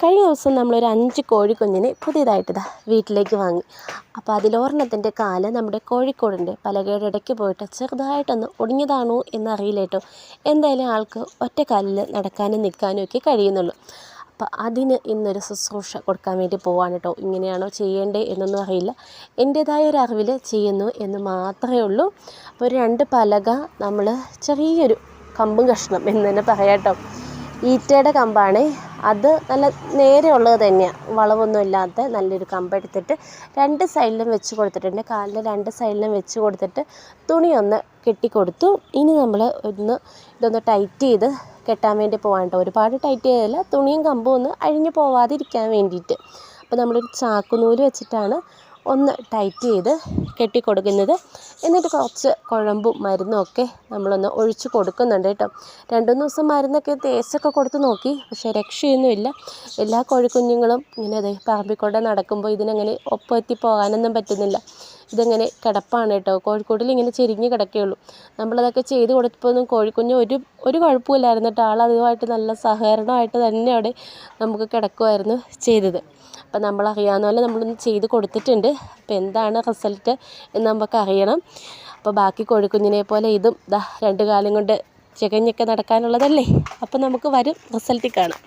കഴിഞ്ഞ ദിവസം നമ്മളൊരു 5 കോഴിക്കുഞ്ഞിനെ പുതിയതായിട്ട് വീട്ടിലേക്ക് വാങ്ങി. അപ്പോൾ അതിലൊരെണ്ണത്തിൻ്റെ കാല് നമ്മുടെ കോഴിക്കോടിൻ്റെ പലകയുടെ ഇടയ്ക്ക് പോയിട്ട് ചെറുതായിട്ടൊന്ന് ഒടിഞ്ഞതാണോ എന്നറിയില്ല കേട്ടോ. എന്തായാലും ആൾക്ക് ഒറ്റ കാലിൽ നടക്കാനും നിൽക്കാനും ഒക്കെ കഴിയുന്നുള്ളൂ. അപ്പോൾ അതിന് ഇന്നൊരു ശുശ്രൂഷ കൊടുക്കാൻ വേണ്ടി പോവാണ് കേട്ടോ. ഇങ്ങനെയാണോ ചെയ്യേണ്ടത് എന്നൊന്നും അറിയില്ല. എൻ്റേതായ ഒരു അറിവിൽ ചെയ്യുന്നു എന്ന് മാത്രമേ ഉള്ളൂ. അപ്പോൾ ഒരു 2 പലക നമ്മൾ ചെറിയൊരു കമ്പും കഷ്ണം എന്ന് തന്നെ പറയാം കേട്ടോ. ഈറ്റയുടെ കമ്പാണ് അത്, നല്ല നേരെ ഉള്ളത് തന്നെയാണ്, വളവൊന്നും ഇല്ലാത്ത നല്ലൊരു കമ്പെടുത്തിട്ട് 2 സൈഡിലും വെച്ച് കൊടുത്തിട്ടുണ്ട്. കാലിൻ്റെ 2 സൈഡിലും വെച്ച് കൊടുത്തിട്ട് തുണിയൊന്ന് കെട്ടിക്കൊടുത്തു. ഇനി നമ്മൾ ഇതൊന്ന് ടൈറ്റ് ചെയ്ത് കെട്ടാൻ വേണ്ടി പോകാൻ കേട്ടോ. ഒരുപാട് ടൈറ്റ് ചെയ്തില്ല, തുണിയും കമ്പും ഒന്ന് അഴിഞ്ഞു പോവാതിരിക്കാൻ വേണ്ടിയിട്ട്. അപ്പോൾ നമ്മളൊരു ചാക്കുനൂല് വെച്ചിട്ടാണ് ഒന്ന് ടൈറ്റ് ചെയ്ത് കെട്ടിക്കൊടുക്കുന്നത്. എന്നിട്ട് കുറച്ച് കുഴമ്പും മരുന്നും ഒക്കെ നമ്മളൊന്ന് ഒഴിച്ച് കൊടുക്കുന്നുണ്ട് കേട്ടോ. 2-3 ദിവസം മരുന്നൊക്കെ തേച്ചൊക്കെ കൊടുത്ത് നോക്കി, പക്ഷേ രക്ഷയൊന്നുമില്ല. എല്ലാ കോഴിക്കുഞ്ഞുങ്ങളും ഇങ്ങനെ പറമ്പിക്കൂടെ നടക്കുമ്പോൾ ഇതിനങ്ങനെ ഒപ്പമെത്തി പോകാനൊന്നും പറ്റുന്നില്ല. ഇതിങ്ങനെ കിടപ്പാണ് കേട്ടോ. കോഴിക്കോട്ടിൽ ഇങ്ങനെ ചെരിഞ്ഞ് കിടക്കുകയുള്ളൂ. നമ്മളതൊക്കെ ചെയ്ത് കൊടുത്തപ്പോൾ കോഴിക്കുഞ്ഞ് ഒരു കുഴപ്പമില്ലായിരുന്നു കേട്ടോ. ആളതുമായിട്ട് നല്ല സഹകരണമായിട്ട് തന്നെ അവിടെ നമുക്ക് കിടക്കുമായിരുന്നു ചെയ്തത്. അപ്പം നമ്മളറിയാവുന്ന പോലെ നമ്മളൊന്ന് ചെയ്ത് കൊടുത്തിട്ടുണ്ട്. അപ്പോൾ എന്താണ് റിസൾട്ട് എന്ന് നമുക്കറിയണം. അപ്പോൾ ബാക്കി കോഴിക്കുഞ്ഞിനെ പോലെ ഇതും 2 കാലും കൊണ്ട് ചികഞ്ഞൊക്കെ നടക്കാനുള്ളതല്ലേ. അപ്പോൾ നമുക്ക് വരും റിസൾട്ടിൽ കാണാം.